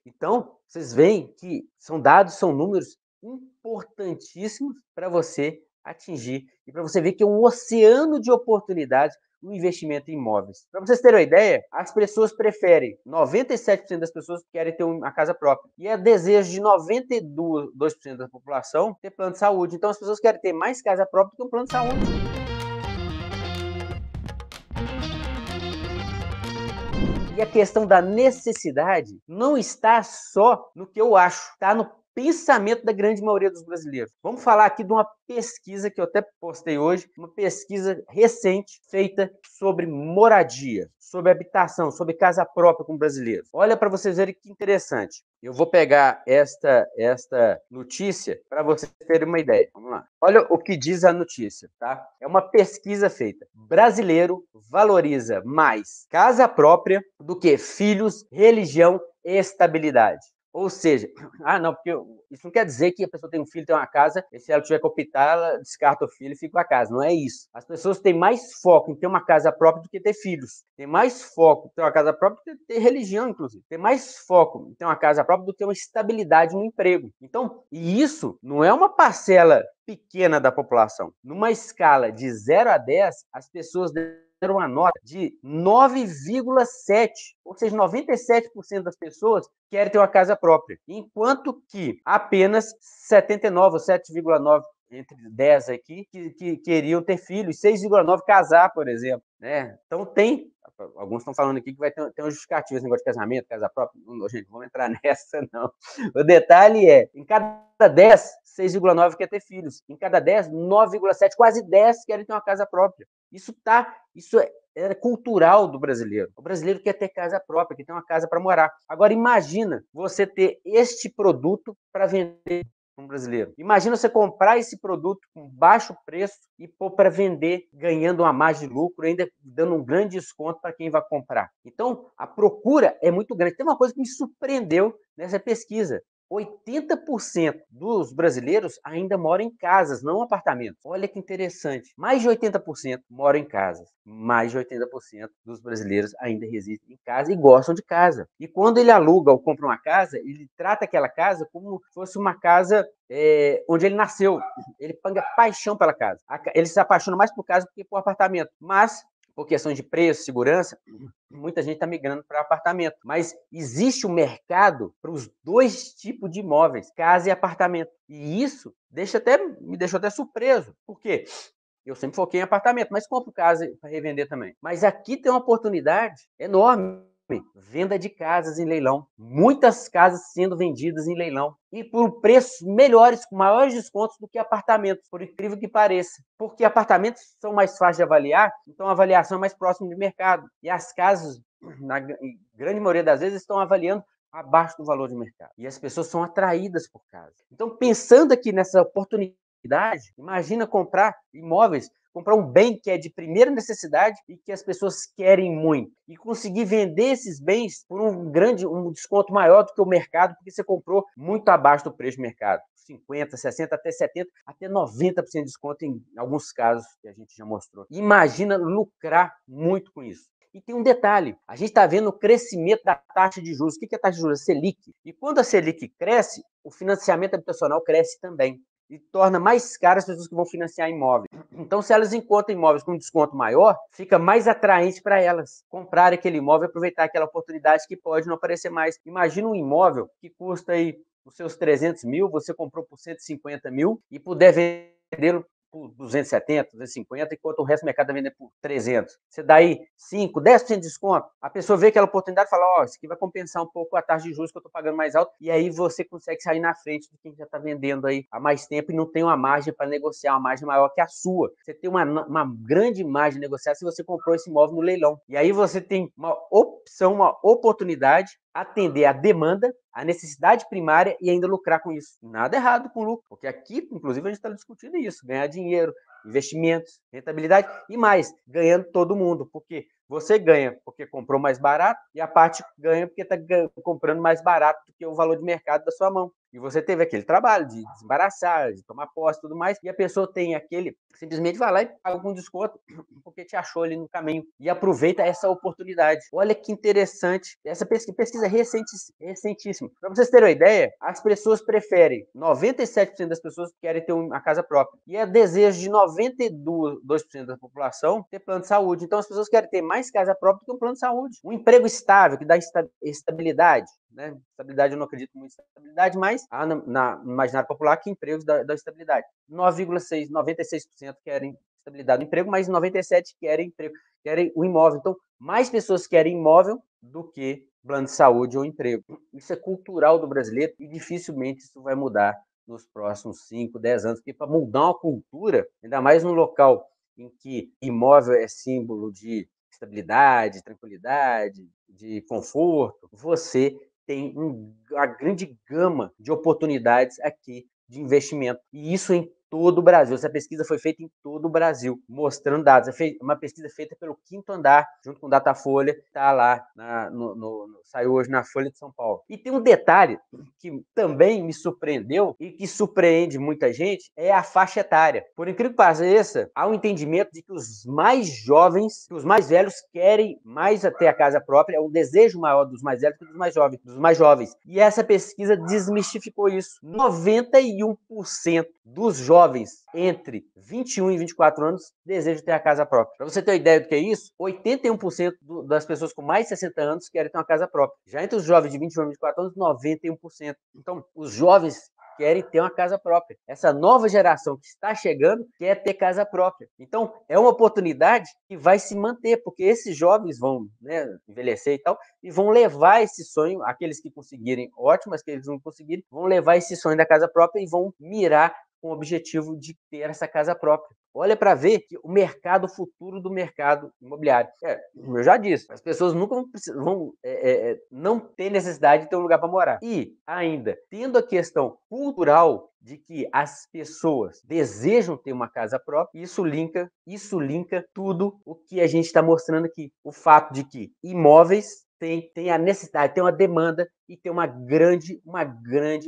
Então, vocês veem que são dados, são números importantíssimos para você atingir e para você ver que é um oceano de oportunidades no investimento em imóveis. Para vocês terem uma ideia, as pessoas preferem, 97% das pessoas querem ter uma casa própria. E é desejo de 92% da população ter plano de saúde. Então as pessoas querem ter mais casa própria do que um plano de saúde. E a questão da necessidade não está só no que eu acho, está no pensamento da grande maioria dos brasileiros. Vamos falar aqui de uma pesquisa que eu até postei hoje, uma pesquisa recente feita sobre moradia, sobre habitação, sobre casa própria com brasileiros. Olha para vocês verem que interessante. Eu vou pegar esta notícia para vocês terem uma ideia. Vamos lá. Olha o que diz a notícia, tá? É uma pesquisa feita. Brasileiro valoriza mais casa própria do que filhos, religião e estabilidade. Ou seja, não, porque isso não quer dizer que a pessoa tem um filho, tem uma casa, e se ela tiver que optar, ela descarta o filho e fica com a casa. Não é isso. As pessoas têm mais foco em ter uma casa própria do que ter filhos. Tem mais foco em ter uma casa própria do que ter religião, inclusive. Tem mais foco em ter uma casa própria do que uma estabilidade no emprego. Então, e isso não é uma parcela pequena da população. Numa escala de 0 a 10, as pessoas deram uma nota de 9,7, ou seja, 97% das pessoas querem ter uma casa própria, enquanto que apenas 79 ou 7,9 entre 10 aqui que queriam ter filhos, 6,9 casar, por exemplo, né? Então alguns estão falando aqui que vai ter uma justificativa, esse negócio de casamento, casa própria. Não, gente, vamos entrar nessa, não. O detalhe é, em cada 10, 6,9 quer ter filhos. Em cada 10, 9,7, quase 10 querem ter uma casa própria. Isso é cultural do brasileiro. O brasileiro quer ter casa própria, quer ter uma casa para morar. Agora, imagina você ter este produto para vender para um brasileiro. Imagina você comprar esse produto com baixo preço e pôr para vender, ganhando uma margem de lucro, ainda dando um grande desconto para quem vai comprar. Então, a procura é muito grande. Tem uma coisa que me surpreendeu nessa pesquisa. 80% dos brasileiros ainda moram em casas, não apartamentos. Olha que interessante. Mais de 80% moram em casas. Mais de 80% dos brasileiros ainda residem em casa e gostam de casa. E quando ele aluga ou compra uma casa, ele trata aquela casa como se fosse uma casa onde ele nasceu. Ele paga paixão pela casa. Ele se apaixona mais por casa do que por apartamento. Mas por questões de preço, segurança, muita gente está migrando para apartamento. Mas existe um mercado para os dois tipos de imóveis, casa e apartamento. E isso me deixou até surpreso. Por quê? Eu sempre foquei em apartamento, mas compro casa para revender também. Mas aqui tem uma oportunidade enorme. Venda de casas em leilão. Muitas casas sendo vendidas em leilão. E por preços melhores, com maiores descontos do que apartamentos, por incrível que pareça. Porque apartamentos são mais fáceis de avaliar, então a avaliação é mais próxima do mercado. E as casas, na grande maioria das vezes, estão avaliando abaixo do valor de mercado. E as pessoas são atraídas por casa. Então, pensando aqui nessa oportunidade, imagina comprar imóveis, comprar um bem que é de primeira necessidade e que as pessoas querem muito. E conseguir vender esses bens por um desconto maior do que o mercado, porque você comprou muito abaixo do preço do mercado. 50%, 60%, até 70%, até 90% de desconto em alguns casos que a gente já mostrou. Imagina lucrar muito com isso. E tem um detalhe, a gente está vendo o crescimento da taxa de juros. O que é a taxa de juros? A Selic. E quando a Selic cresce, o financiamento habitacional cresce também. E torna mais caro as pessoas que vão financiar imóveis. Então, se elas encontram imóveis com um desconto maior, fica mais atraente para elas comprar aquele imóvel e aproveitar aquela oportunidade que pode não aparecer mais. Imagina um imóvel que custa aí os seus 300 mil, você comprou por 150 mil e puder vendê-lo por 270, 250, enquanto o resto do mercado está vendendo por 300. Você dá aí 5, 10% de desconto, a pessoa vê aquela oportunidade e fala, isso aqui vai compensar um pouco a taxa de juros que eu estou pagando mais alto, e aí você consegue sair na frente de quem já está vendendo aí há mais tempo e não tem uma margem para negociar, uma margem maior que a sua. Você tem uma grande margem de negociar se você comprou esse imóvel no leilão. E aí você tem uma opção, uma oportunidade, atender a demanda, a necessidade primária e ainda lucrar com isso. Nada errado com lucro, porque aqui, inclusive, a gente está discutindo isso, ganhar dinheiro, investimentos, rentabilidade e mais, ganhando todo mundo, porque você ganha porque comprou mais barato e a parte ganha porque está comprando mais barato do que o valor de mercado da sua mão. E você teve aquele trabalho de desembaraçar, de tomar posse e tudo mais, e a pessoa tem aquele, simplesmente vai lá e paga com desconto, porque te achou ali no caminho, e aproveita essa oportunidade. Olha que interessante, essa pesquisa recentíssima. Para vocês terem uma ideia, as pessoas preferem, 97% das pessoas querem ter uma casa própria, e é desejo de 92% da população ter plano de saúde. Então as pessoas querem ter mais casa própria do que um plano de saúde. Um emprego estável, que dá estabilidade, né? Estabilidade, eu não acredito muito em estabilidade, mas há no imaginário popular que empregos dá estabilidade. 9,6%, 96% querem estabilidade do emprego, mas 97% querem emprego, querem o imóvel. Então, mais pessoas querem imóvel do que plano de saúde ou emprego. Isso é cultural do brasileiro e dificilmente isso vai mudar nos próximos 5, 10 anos, porque para mudar uma cultura, ainda mais num local em que imóvel é símbolo de estabilidade, tranquilidade, de conforto, você tem uma grande gama de oportunidades aqui de investimento. E isso em todo o Brasil. Essa pesquisa foi feita em todo o Brasil, mostrando dados. Uma pesquisa feita pelo Quinto Andar, junto com o Datafolha, está lá, saiu hoje na Folha de São Paulo. E tem um detalhe que também me surpreendeu e que surpreende muita gente, é a faixa etária. Por incrível que pareça, há um entendimento de que os mais jovens, que os mais velhos querem mais até a casa própria, é um desejo maior dos mais velhos que dos mais jovens. E essa pesquisa desmistificou isso. 91% dos jovens entre 21 e 24 anos desejam ter a casa própria. Para você ter uma ideia do que é isso, 81% das pessoas com mais de 60 anos querem ter uma casa própria. Já entre os jovens de 21 a 24 anos, 91%. Então, os jovens querem ter uma casa própria. Essa nova geração que está chegando quer ter casa própria. Então, é uma oportunidade que vai se manter, porque esses jovens vão, né, envelhecer e tal, e vão levar esse sonho, aqueles que conseguirem, ótimo, mas que eles não conseguirem, vão levar esse sonho da casa própria e vão mirar com o objetivo de ter essa casa própria. Olha para ver que o mercado, o futuro do mercado imobiliário. Eu já disse, as pessoas nunca vão não ter necessidade de ter um lugar para morar. E ainda, tendo a questão cultural de que as pessoas desejam ter uma casa própria, isso linka tudo o que a gente está mostrando aqui. O fato de que imóveis tem a necessidade, tem uma demanda e tem uma grande,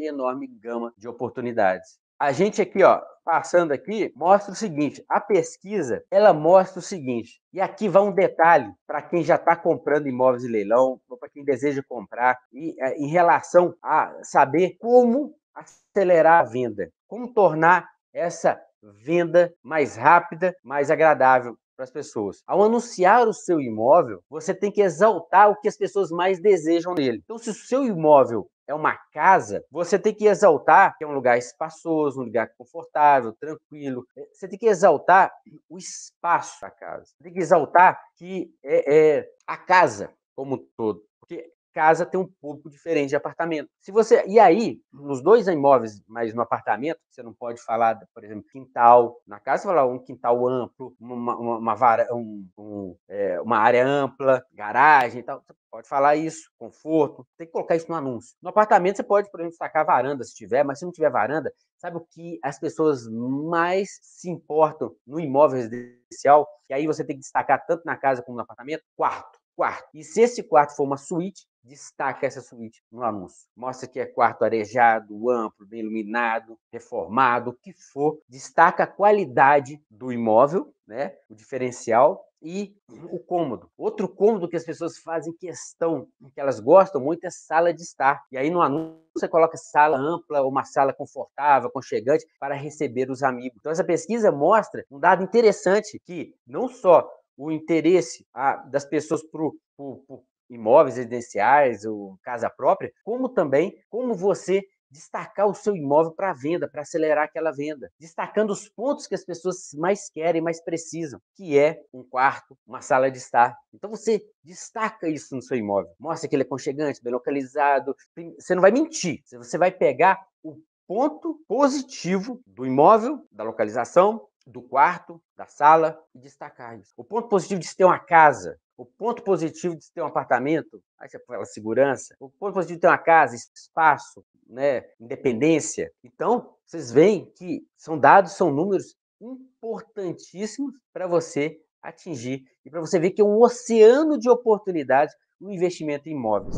enorme gama de oportunidades. A gente aqui, ó, passando aqui, mostra o seguinte, a pesquisa, ela mostra o seguinte, e aqui vai um detalhe para quem já está comprando imóveis em leilão, ou para quem deseja comprar, e em relação a saber como acelerar a venda, como tornar essa venda mais rápida, mais agradável para as pessoas. Ao anunciar o seu imóvel, você tem que exaltar o que as pessoas mais desejam nele. Então, se o seu imóvel é uma casa, você tem que exaltar que é um lugar espaçoso, um lugar confortável, tranquilo. Você tem que exaltar o espaço da casa. Você tem que exaltar que a casa como um todo. Porque casa tem um público diferente de apartamento. E aí, nos dois imóveis, mas no apartamento, você não pode falar, por exemplo, quintal. Na casa, você fala um quintal amplo, uma área ampla, garagem e tal. Você pode falar isso, conforto. Tem que colocar isso no anúncio. No apartamento, você pode, por exemplo, destacar varanda se tiver, mas se não tiver varanda, sabe o que as pessoas mais se importam no imóvel residencial? E aí você tem que destacar tanto na casa como no apartamento? Quarto. E se esse quarto for uma suíte, destaca essa suíte no anúncio. Mostra que é quarto arejado, amplo, bem iluminado, reformado, o que for. Destaca a qualidade do imóvel, né? O diferencial e o cômodo. Outro cômodo que as pessoas fazem questão, que elas gostam muito, é sala de estar. E aí no anúncio você coloca sala ampla ou uma sala confortável, aconchegante para receber os amigos. Então essa pesquisa mostra um dado interessante que não só o interesse das pessoas por imóveis residenciais ou casa própria, como também como você destacar o seu imóvel para venda, para acelerar aquela venda, destacando os pontos que as pessoas mais querem, mais precisam, que é um quarto, uma sala de estar. Então você destaca isso no seu imóvel, mostra que ele é aconchegante, bem localizado. Você não vai mentir, você vai pegar o ponto positivo do imóvel, da localização, do quarto, da sala, e destacar isso. O ponto positivo de se ter uma casa, o ponto positivo de se ter um apartamento, aí você fala segurança, o ponto positivo de ter uma casa, espaço, né, independência. Então, vocês veem que são números importantíssimos para você atingir e para você ver que é um oceano de oportunidades no investimento em imóveis.